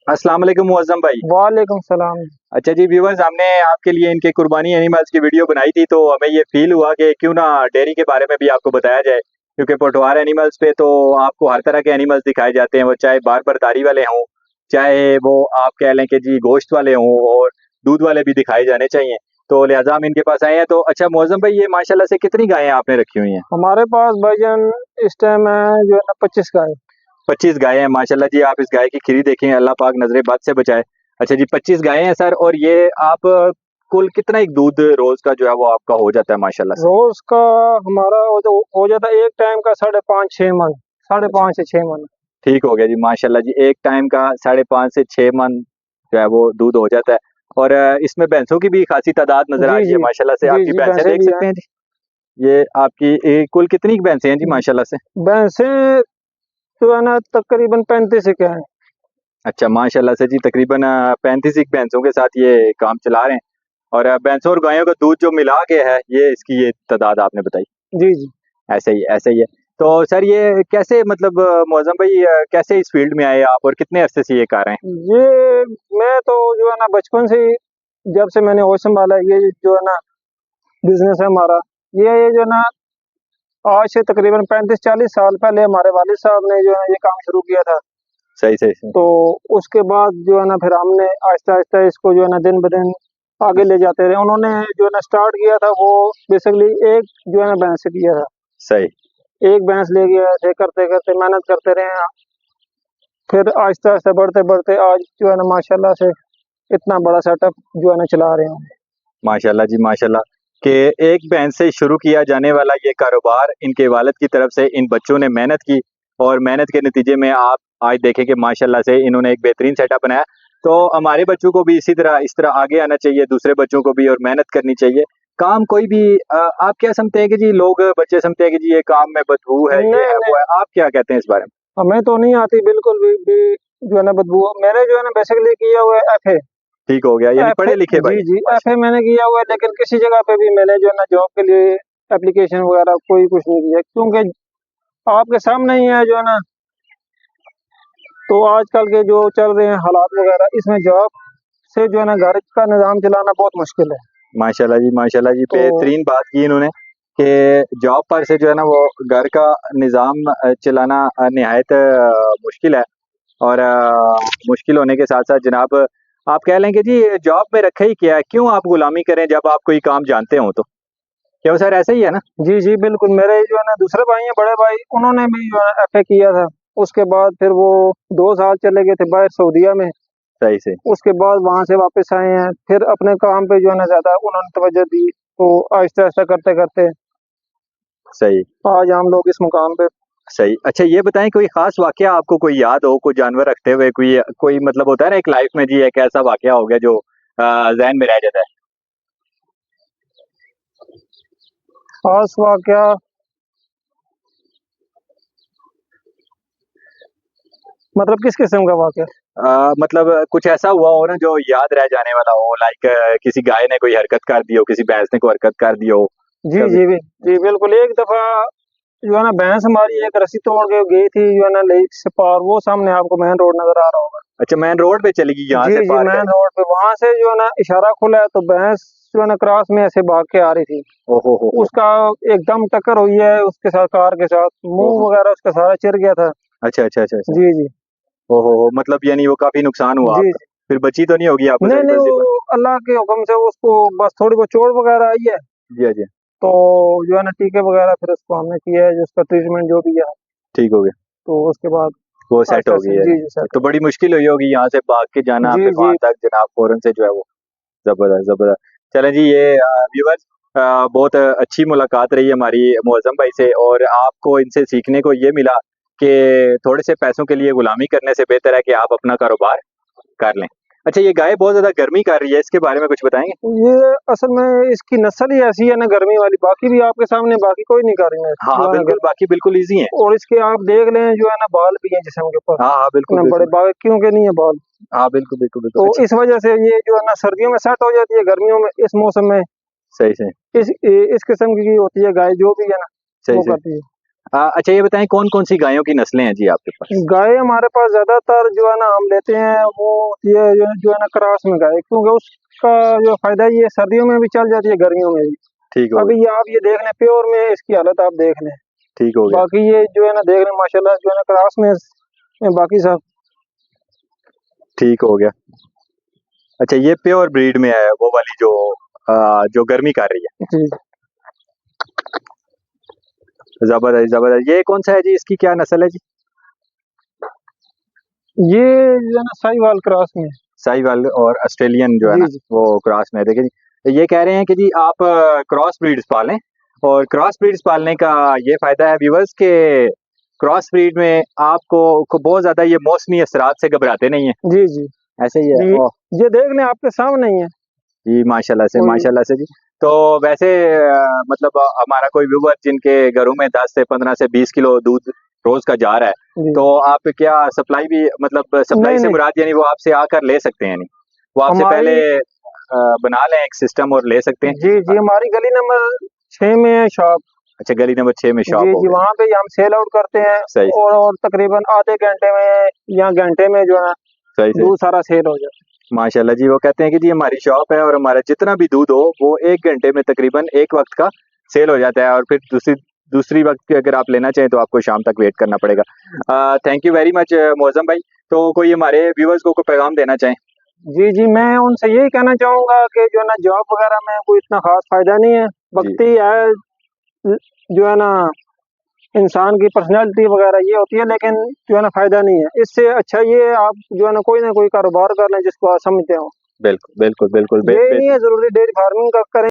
अस्सलाम वालेकुम मुअज्जम भाई। वालेकुम सलाम। अच्छा जी व्यूवर्स, हमने आपके लिए इनके कुर्बानी एनिमल्स की वीडियो बनाई थी, तो हमें ये फील हुआ कि क्यों ना डेयरी के बारे में भी आपको बताया जाए, क्योंकि पटवार एनिमल्स पे तो आपको हर तरह के एनिमल्स दिखाए जाते हैं, वो चाहे बार बर्दारी वाले हों, चाहे वो आप कह लें कि जी गोश्त वाले हों, और दूध वाले भी दिखाए जाने चाहिए। तो लिहाजा हम इनके पास आए हैं। तो अच्छा मुअज्जम भाई, ये माशाल्लाह से कितनी गायें आपने रखी हुई हैं? हमारे पास भाईजान इस टाइम है जो है ना 25 गाय। 25 गायें हैं माशाल्लाह जी। आप इस गाय की खीरी देखें, अल्लाह पाक नजरे बद से बचाए। अच्छा जी, 25 गायें हैं सर, और ये आप कुल कितना एक दूध रोज का जो है वो आपका हो जाता है माशाल्लाह से? रोज का हमारा हो जाता है एक टाइम का 5.5 से 6 मन। साढ़े अच्छा, पाँच से 6 मन। ठीक हो गया जी माशाल्लाह जी। एक टाइम का 5.5 से 6 मन जो है वो दूध हो जाता है। और इसमें भैंसों की भी खासी तादाद नजर आ जी रही है जी। माशाल्लाह से। जी आपकी जी, भैंसें भैंसे देख भी हैं। सकते हैं जी। ये आपकी कुल कितनी भैंसें हैं जी माशाल्लाह से? भैंसे जो है ना तकरीबन 35 के हैं। अच्छा माशाल्लाह से जी, तकरीबन 35 एक भैंसों के साथ ये काम चला रहे हैं। और भैंसों और गायों का दूध जो मिला के है, ये तादाद आपने बताई। जी जी। ऐसे ही है। तो सर ये कैसे, मतलब मुअज्जम भाई, कैसे इस फील्ड में आए आप, और कितने अरसे से ये कर रहे हैं? ये मैं तो जो है ना बचपन से ही, जब से मैंने होश संभाला है, ये जो है ना बिजनेस है हमारा। ये जो है ना आज से तकरीबन 35-40 साल पहले हमारे वालिद साहब ने जो है ये काम शुरू किया था। सही सही सही। तो उसके बाद जो है ना फिर हमने आहिस्ता आहिस्ता इसको जो है ना दिन ब दिन आगे ले जाते रहे। उन्होंने जो है ना स्टार्ट किया था वो बेसिकली एक जो है ना भैंस से किया था। सही। एक भैंस ले गए थे, करते करते मेहनत करते रहे। फिर आहिस्ता आहिस्ता बढ़ते बढ़ते आज जो है ना माशाल्लाह से इतना बड़ा सेटअप जो है ना चला रहे हैं। माशाल्लाह जी माशाल्लाह। कि एक भैंस से शुरू किया जाने वाला ये कारोबार इनके वालिद की तरफ से इन बच्चों ने मेहनत की, और मेहनत के नतीजे में आप आज देखें कि माशाल्लाह से इन्होंने एक बेहतरीन सेटअप बनाया। तो हमारे बच्चों को भी इस तरह आगे आना चाहिए, दूसरे बच्चों को भी, और मेहनत करनी चाहिए। काम कोई भी आप क्या समझते हैं कि जी लोग बच्चे समझते हैं कि जी ये काम में बदबू है, ये नहीं है नहीं, वो है, आप क्या कहते हैं इस बारे में? हमें तो नहीं आती बिल्कुल भी जो है ना बदबू। मैंने जो है ना बेसिकली किया हुआ है FA। ठीक हो गया, यानी एफ पढ़े लिखे जी भाई। जी, माशा FA मैंने किया हुआ है, लेकिन किसी जगह पे भी मैंने जो है ना जॉब के लिए एप्लीकेशन वगैरह कोई कुछ नहीं किया, क्योंकि आपके सामने ही है जो है ना। तो आजकल के जो चल रहे हैं हालात वगैरह, इसमें जॉब से जो है ना घर का निज़ाम चलाना बहुत मुश्किल है। माशाल्लाह जी, तो बेहतरीन बात की इन्होंने कि जॉब पर से जो है ना वो घर का निज़ाम चलाना निहायत मुश्किल है। और मुश्किल होने के साथ साथ जनाब, आप कह लें कि जी जॉब में रखा ही क्या है, क्यों आप गुलामी करें जब आप कोई काम जानते हो तो? क्यों सर, ऐसा ही है ना? जी जी बिल्कुल। मेरे जो है ना दूसरे भाई हैं, बड़े भाई, उन्होंने भी जो है FA किया था। उसके बाद फिर वो 2 साल चले गए थे बाहर सऊदीया में। सही से। उसके बाद वहां से वापस आए हैं, फिर अपने काम पे जो है ना ज्यादा उन्होंने तवज्जो दी। तो आहिस्ता आहिस्ता करते करते सही। आज हम लोग इस मुकाम पे। सही। अच्छा ये बताएं, कोई खास वाकया आपको कोई याद हो, कोई जानवर रखते हुए, कोई कोई मतलब होता है ना एक लाइफ में जी, एक ऐसा वाकया हो गया जो जहन में रह जाता है? खास वाकया मतलब किस किस्म का वाकया? मतलब कुछ ऐसा हुआ हो ना जो याद रह जाने वाला हो, लाइक किसी गाय ने कोई हरकत कर दी हो, किसी भैंस ने कोई हरकत कर दी हो जी कभी? जी जी बिल्कुल। एक दफा जो है ना भैंस हमारी एक रस्सी तोड़ के गई थी जो है ना लेक से पार। वो सामने आपको मेन रोड नजर आ रहा होगा। अच्छा, मेन रोड पे चली गई, यहाँ जी से जी, पार कर? मेन रोड पे वहां से जो है ना इशारा खुला है, तो भैंस जो है ना क्रॉस में ऐसे भाग के आ रही थी। ओहो हो। उसका एकदम टक्कर हुई है उसके साथ, कार के साथ। मुंह ओहो। वगैरह उसका सारा चिर गया था। अच्छा। जी जी। ओहो हो, मतलब यानी वो काफी नुकसान हुआ जी आपका। जी। फिर बची तो नहीं होगी आपको नहीं सही नहीं, नसीब? वो अल्लाह के हुक्म से उसको बस थोड़ी बहुत चोट वगैरह आई है। जी जी। तो जो है ना टीके वगैरह फिर उसको हमने किया है, जो उसका ट्रीटमेंट जो भी है। ठीक हो गया। तो उसके बाद वो सेट आहिस्ता हो से गई है? जी जी सेट तो हो बड़ी मुश्किल हुई होगी यहाँ से भाग के जाना, गया। जी फिर जी। वहां तक जनाब फौरन से जो है वो। जबरदस्त जबरदस्त। चलें जी, ये व्यूअर्स, बहुत अच्छी मुलाकात रही हमारी मुअज्जम भाई से, और आपको इनसे सीखने को ये मिला कि थोड़े से पैसों के लिए गुलामी करने से बेहतर है कि आप अपना कारोबार कर लें। अच्छा, ये गाय बहुत ज्यादा गर्मी कर रही है, इसके बारे में कुछ बताएंगे? ये असल में इसकी नस्ल ही ऐसी है ना गर्मी वाली। बाकी भी आपके सामने बाकी कोई नहीं कर रही है हाँ हाँ, जो है ना बिल्कुल, बाकी बिल्कुल ईजी है। और इसके आप देख लें जो है ना बाल भी हैं जिस्म के ऊपर। हाँ हाँ, बिल्कुल ना बड़े बिल्कुल। बाकियों के नहीं है बाल। हाँ बिल्कुल बिल्कुल बिल्कुल। तो अच्छा। इस वजह से ये जो है ना सर्दियों में सेट हो जाती है, गर्मियों में इस मौसम में सही सही। इस किस्म की होती है गाय जो भी है ना, सही वो सही। करती है। अच्छा ये बताएं कौन कौन सी गायों की नस्लें हैं जी आपके पास? गाय हमारे पास ज्यादातर जो है ना हम लेते हैं वो ये जो है ना क्रॉस में गाय, क्योंकि उसका जो फायदा ये सर्दियों में भी चल जाती है, गर्मियों में भी। ठीक हो अभी गया। ये आप ये देख लें, प्योर में इसकी हालत आप देख लें। ठीक हो गया। बाकी ये जो है ना देख लें माशाल्लाह जो है ना क्रॉस में बाकी सब ठीक हो गया। अच्छा ये प्योर ब्रीड में है वो वाली जो गर्मी कर रही है। जी। जबरदस्त जबरदस्त। ये कौन सा है जी, इसकी क्या नस्ल है जी? ये जो है ना साहिवाल क्रॉस में। साहिवाल और ऑस्ट्रेलियन जो है जी ना जी वो क्रॉस में है। देखिए जी ये कह रहे हैं कि जी आप क्रॉस ब्रीड्स पालें, और क्रॉस ब्रीड्स पालने का ये फायदा है व्यूअर्स के क्रॉस ब्रीड में आपको को बहुत ज्यादा ये मौसमी असरात से घबराते नहीं है। जी जी ऐसे ही है। जी। ये देख लें आपके सामने ही है। जी कोई माशाल्लाह से जी। तो वैसे मतलब हमारा कोई व्यूवर जिनके घरों में 10 से 15 से 20 किलो दूध रोज का जा रहा है, जी तो आप क्या सप्लाई भी मतलब सप्लाई नहीं से नहीं मुराद यानी वो आपसे आकर ले सकते हैं? नहीं वो आपसे पहले हमारी बना लें एक सिस्टम और ले सकते हैं? जी जी हमारी गली नंबर 6 में है शॉप। अच्छा गली नंबर 6 में शॉप जी हो जी गई। वहाँ पे ही हम सेल आउट करते हैं। सही और तकरीबन आधे घंटे में या घंटे में जो है ना सही सही। दूध सारा सेल हो जाता माशाल्लाह जी। वो कहते हैं कि जी हमारी शॉप है और हमारा जितना भी दूध हो वो 1 घंटे में तकरीबन एक वक्त का सेल हो जाता है, और फिर दूसरी वक्त की अगर आप लेना चाहें तो आपको शाम तक वेट करना पड़ेगा। Thank you very much Maujam भाई। तो कोई हमारे व्यूअर्स को कोई पैगाम देना चाहें? है। जी जी मैं उनसे यही कहना चाहूँगा कि जो है ना जॉब वगैरह में कोई इतना खास फायदा नहीं है। जी वक्ती है जो है ना इंसान की पर्सनैलिटी वगैरह ये होती है, लेकिन जो है ना फायदा नहीं है। इससे अच्छा ये आप जो है ना कोई कारोबार कर लें जिसको आप समझते हो। बिल्कुल बिल्कुल बिल्कुल ये नहीं है जरूरी डेयरी फार्मिंग का करें।